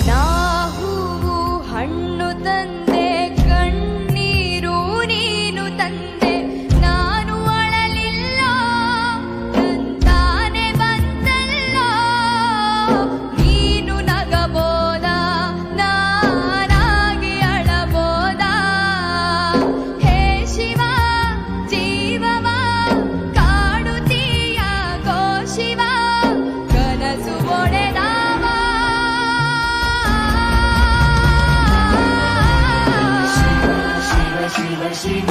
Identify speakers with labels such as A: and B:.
A: ನಾ ಹೂವು ಹಣ್ಣು ತಂದೆ, ಕಣ್ಣೀರು ನೀನು ತಂದೆ, ನಾನು ಅಳಲಿಲ್ಲ ತಂತಾನೆ ಬಂತಲ್ಲ. ನೀನು ನಗಬೋದ, ನಾನಾಗಿ ಅಳಬೋದ. ಹೇ ಶಿವ ಜೀವವ ಕಾಡುತ್ತೀಯ ಗೋ ಶಿವ, ಕನಸು ಒಡೆದಾವ.
B: ಶಿವ ಶಿವ